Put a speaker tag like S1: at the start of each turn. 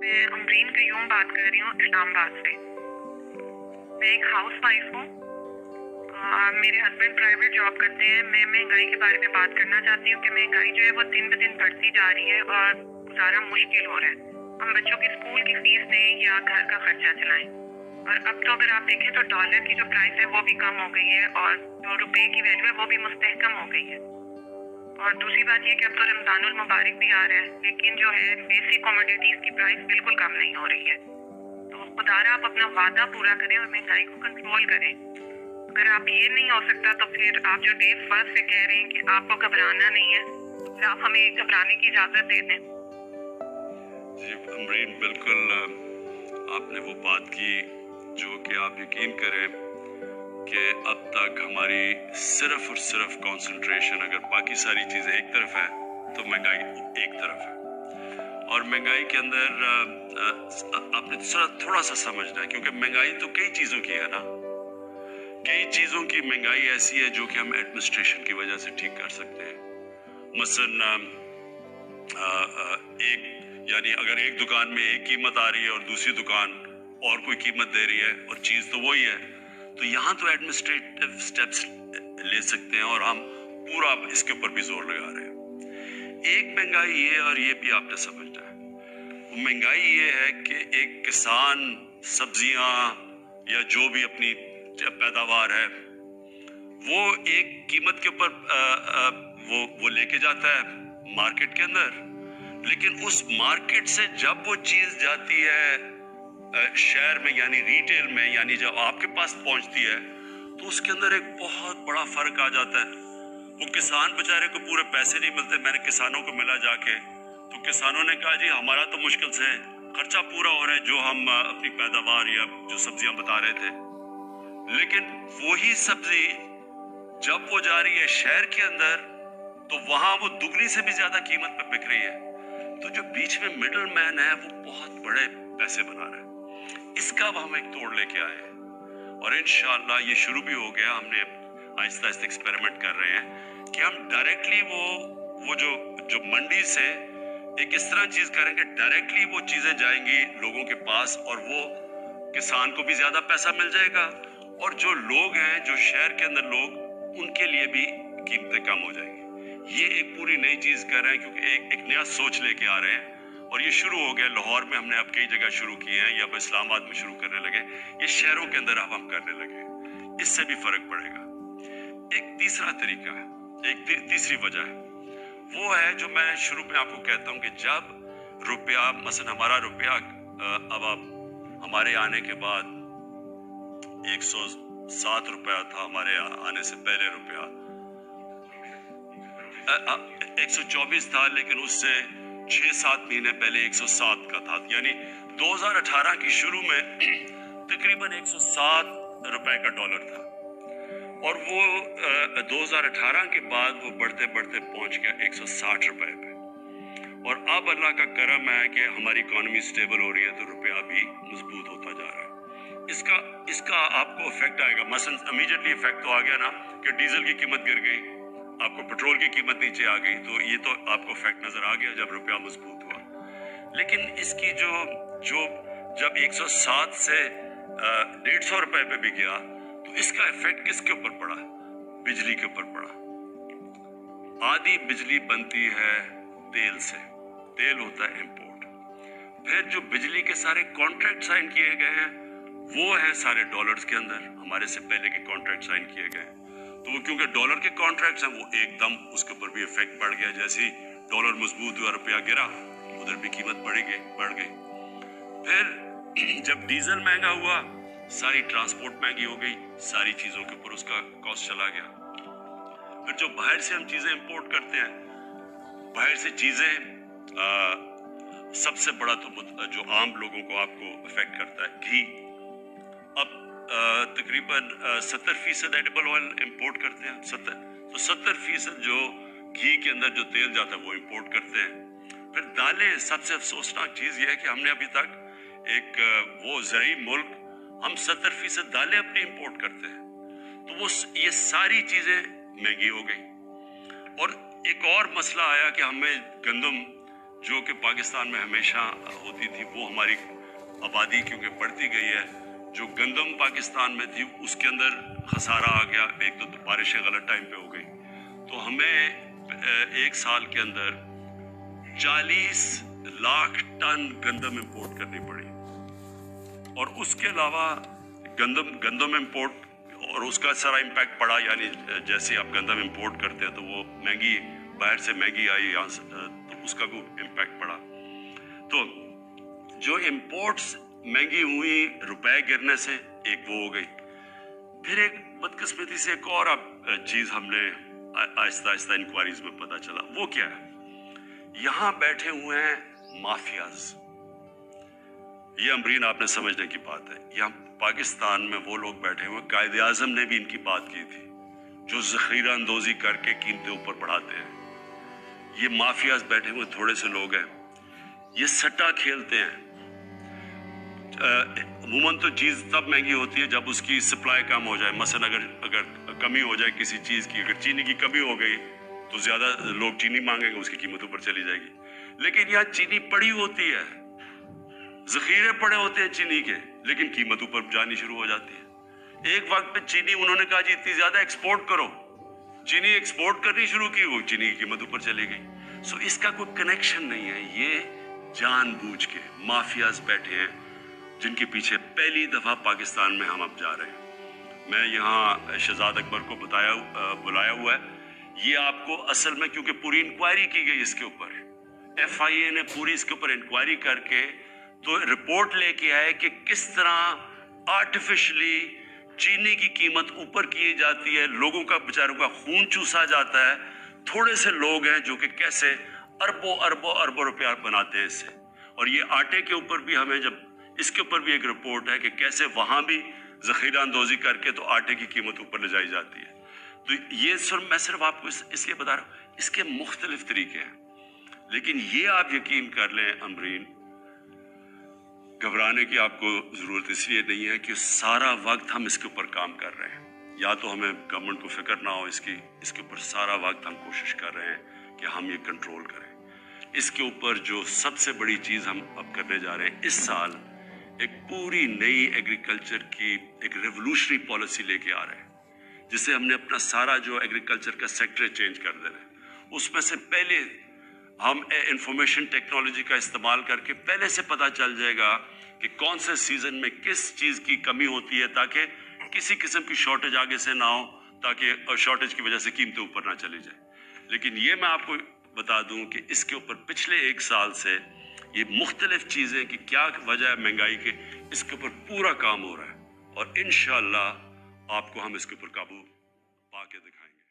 S1: मैं अमरीन कयूम बात कर रही हूँ इस्लामाबाद से। मैं एक हाउस वाइफ हूँ। मेरे हस्बैंड प्राइवेट जॉब करते हैं। मैं महंगाई के बारे में बात करना चाहती हूँ कि महंगाई जो है वो दिन ब दिन बढ़ती जा रही है और गुजारा मुश्किल हो रहा है। हम बच्चों की स्कूल की फीस दें या घर का खर्चा चलाएं। और अब तो अगर आप देखें तो डॉलर की जो प्राइस है वो भी कम हो गई है और जो रुपए की वैल्यू है वो भी मुस्तहकम हो गई है। और दूसरी बात ये कि अब तो रमजानुल मुबारक भी आ रहा है, लेकिन जो है बेसिक कमोडिटीज की प्राइस बिल्कुल कम नहीं हो रही है। तो खुदारा आप अपना वादा पूरा करें और महंगाई को कंट्रोल करें। अगर आप ये नहीं हो सकता तो फिर आप जो डे फर्स्ट से कह रहे हैं कि आपको घबराना नहीं है, तो फिर आप हमें घबराने की इजाजत दे दें।
S2: जी अमरीन, बिल्कुल आपने वो बात की जो कि आप यकीन करें कि अब तक हमारी सिर्फ और सिर्फ कंसंट्रेशन, अगर बाकी सारी चीज़ें एक तरफ है तो महंगाई एक तरफ है। और महंगाई के अंदर आपने थोड़ा सा समझना है, क्योंकि महंगाई तो कई चीज़ों की है ना। कई चीज़ों की महंगाई ऐसी है जो कि हम एडमिनिस्ट्रेशन की वजह से ठीक कर सकते हैं। मसलन यानी अगर एक दुकान में एक कीमत आ रही है और दूसरी दुकान और कोई कीमत दे रही है और चीज़ तो वही है, तो यहाँ तो एडमिनिस्ट्रेटिव स्टेप्स ले सकते हैं और हम पूरा इसके ऊपर भी जोर लगा रहे हैं। एक महंगाई ये, और ये भी आपने समझना है, महंगाई ये है कि एक किसान सब्जियां या जो भी अपनी पैदावार है वो एक कीमत के ऊपर वो लेके जाता है मार्केट के अंदर, लेकिन उस मार्केट से जब वो चीज जाती है शहर में यानी रिटेल में, यानी जब आपके पास पहुंचती है तो उसके अंदर एक बहुत बड़ा फर्क आ जाता है। वो किसान बेचारे को पूरे पैसे नहीं मिलते। मैंने किसानों को मिला जाके, तो किसानों ने कहा जी हमारा तो मुश्किल से खर्चा पूरा हो रहा है जो हम अपनी पैदावार या जो सब्जियां बता रहे थे, लेकिन वही सब्जी जब वो जा रही है शहर के अंदर तो वहां वो दुगनी से भी ज्यादा कीमत पे बिक रही है। तो जो बीच में मिडल मैन है वो बहुत बड़े पैसे बना रहा है। इसका अब हम एक तोड़ लेके आए और इंशाअल्लाह ये शुरू भी हो गया। हमने आहिस्ता आहिस्ता एक्सपेरिमेंट कर रहे हैं कि हम डायरेक्टली वो जो मंडी से एक इस तरह चीज करेंगे, डायरेक्टली वो चीजें जाएंगी लोगों के पास और वो किसान को भी ज्यादा पैसा मिल जाएगा और जो लोग हैं, जो शहर के अंदर लोग, उनके लिए भी कीमतें कम हो जाएंगी। ये एक पूरी नई चीज कर रहे हैं क्योंकि एक नया सोच लेके आ रहे हैं और ये शुरू हो गया। लाहौर में हमने अब कई जगह शुरू किए हैं या अब इस्लामाबाद में शुरू करने लगे। ये शहरों के अंदर अब हम करने लगे, इससे भी फर्क पड़ेगा। एक तीसरा तरीका है, एक तीसरी वजह है, वो है जो मैं शुरू में आपको कहता हूँ कि जब रुपया, मसलन हमारा रुपया अब हमारे आने के बाद 107 रुपया था, हमारे आने से पहले रुपया 124 था, लेकिन उससे 6-7 महीने पहले 107 का था। यानी 2018 की शुरू में तकरीबन 107 रुपए का डॉलर था और वो 2018 के बाद वो बढ़ते बढ़ते पहुंच गया 160 रुपए पे। और अब अल्लाह का करम है कि हमारी इकोनॉमी स्टेबल हो रही है तो रुपया भी मजबूत होता जा रहा है। इसका आपको इफेक्ट आएगा। मसलन इमीडिएटली इफेक्ट तो आ गया ना कि डीजल की कीमत गिर गई, आपको पेट्रोल की कीमत नीचे आ गई, तो ये तो आपको इफेक्ट नजर आ गया जब रुपया मजबूत हुआ। लेकिन इसकी जो जब 107 से 150 रुपए पे भी गया तो इसका इफेक्ट किसके ऊपर पड़ा? बिजली के ऊपर पड़ा। आधी बिजली बनती है तेल से, तेल होता है इंपोर्ट। फिर जो बिजली के सारे कॉन्ट्रैक्ट साइन किए गए हैं वो है सारे डॉलर्स के अंदर, हमारे से पहले के कॉन्ट्रैक्ट साइन किए गए। तो वो क्योंकि डॉलर के कॉन्ट्रैक्ट्स हैं वो एकदम उसके ऊपर भी इफेक्ट पड़ गया। जैसे ही डॉलर मजबूत हुआ, रुपया गिरा, उधर भी कीमत बढ़ गई। फिर जब डीजल महंगा हुआ, सारी ट्रांसपोर्ट महंगी हो गई, सारी चीजों के ऊपर उसका कॉस्ट चला गया। फिर जो बाहर से हम चीजें इंपोर्ट करते हैं, बाहर से चीजें सबसे बड़ा तो जो आम लोगों को आपको इफेक्ट करता है, घी। अब तकरीबन 70% एडिबल ऑयल इंपोर्ट करते हैं, 70% जो घी के अंदर जो तेल जाता है वो इंपोर्ट करते हैं। फिर दालें, सबसे अफसोसनाक चीज ये है कि हमने अभी तक एक वो ज़रूरी मुल्क, हम 70% दालें अपनी इंपोर्ट करते हैं। तो वो ये सारी चीजें महंगी हो गई। और एक और मसला आया कि हमें गंदम जो कि पाकिस्तान में हमेशा होती थी, वो हमारी आबादी क्योंकि बढ़ती गई है, जो गंदम पाकिस्तान में थी उसके अंदर खसारा आ गया, एक तो बारिशें गलत टाइम पे हो गई, तो हमें एक साल के अंदर 40 लाख टन गंदम इंपोर्ट करनी पड़ी। और उसके अलावा गंदम इंपोर्ट और उसका सारा इम्पैक्ट पड़ा, यानी जैसे आप गंदम इंपोर्ट करते हैं तो वो महंगी, बाहर से महंगी आई, यहाँ से तो उसका कोई इम्पैक्ट पड़ा। तो जो इंपोर्ट्स महंगी हुई रुपए गिरने से, एक वो हो गई। फिर एक बदकिस्मती से एक और चीज हमने आहिस्ता आहिस्ता इंक्वायरीज में पता चला, वो क्या है, यहाँ बैठे हुए हैं माफियाज। ये अमरीन आपने समझने की बात है, यहाँ पाकिस्तान में वो लोग बैठे हुए, कायदे आजम ने भी इनकी बात की थी, जो जखीरा अंदोजी करके कीमतें ऊपर बढ़ाते हैं। ये माफियाज बैठे हुए थोड़े से लोग हैं, ये सट्टा खेलते हैं। अमूमन तो चीज़ तब महंगी होती है जब उसकी सप्लाई कम हो जाए। मसलन अगर कमी हो जाए किसी चीज़ की, अगर चीनी की कमी हो गई तो ज़्यादा लोग चीनी मांगेंगे, उसकी कीमत ऊपर चली जाएगी। लेकिन यहाँ चीनी पड़ी होती है, जखीरे पड़े होते हैं चीनी के, लेकिन कीमत ऊपर जानी शुरू हो जाती है। एक वक्त पे चीनी उन्होंने कहा जी इतनी ज़्यादा एक्सपोर्ट करो, चीनी एक्सपोर्ट करनी शुरू की, वो चीनी की कीमत ऊपर चली गई। सो इसका कोई कनेक्शन नहीं है, ये जानबूझ के माफियाज बैठे हैं जिनके पीछे पहली दफा पाकिस्तान में हम अब जा रहे हैं। मैं यहाँ शहजाद अकबर को बुलाया हुआ है, ये आपको असल में, क्योंकि पूरी इंक्वायरी की गई इसके ऊपर, FIA ने पूरी इसके ऊपर इंक्वायरी करके तो रिपोर्ट लेके आए कि किस तरह आर्टिफिशियली चीनी की कीमत ऊपर की जाती है, लोगों का बेचारों का खून चूसा जाता है। थोड़े से लोग हैं जो कि कैसे अरबों रुपया बनाते हैं इससे। और ये आटे के ऊपर भी हमें, जब इसके ऊपर भी एक रिपोर्ट है कि कैसे वहां भी जखीरा अंदोजी करके तो आटे की कीमत ऊपर ले जाई जाती है। तो ये मैं सिर्फ आपको इसलिए बता रहा हूँ, इसके मुख्तलिफ तरीके हैं। लेकिन ये आप यकीन कर लें अमरीन, घबराने की आपको जरूरत इसलिए नहीं है कि सारा वक्त हम इसके ऊपर काम कर रहे हैं। या तो हमें गवर्नमेंट को फिक्र ना हो इसके ऊपर सारा वक्त हम कोशिश कर रहे हैं कि हम ये कंट्रोल करें। इसके ऊपर जो सबसे बड़ी चीज़ हम अब करने जा रहे हैं, इस साल एक पूरी नई एग्रीकल्चर की एक रेवोल्यूशनरी पॉलिसी लेके आ रहे हैं, जिससे हमने अपना सारा जो एग्रीकल्चर का सेक्टर चेंज कर देना है। उसमें से पहले हम इंफॉर्मेशन टेक्नोलॉजी का इस्तेमाल करके पहले से पता चल जाएगा कि कौन से सीजन में किस चीज़ की कमी होती है, ताकि किसी किस्म की शॉर्टेज आगे से ना हो, ताकि शॉर्टेज की वजह से कीमतें ऊपर ना चली जाए। लेकिन ये मैं आपको बता दूं कि इसके ऊपर पिछले एक साल से ये मुख्तलिफ चीज़ें कि क्या वजह है महंगाई के, इसके ऊपर पूरा काम हो रहा है। और इंशाअल्लाह आपको हम इसके ऊपर काबू पा के दिखाएंगे।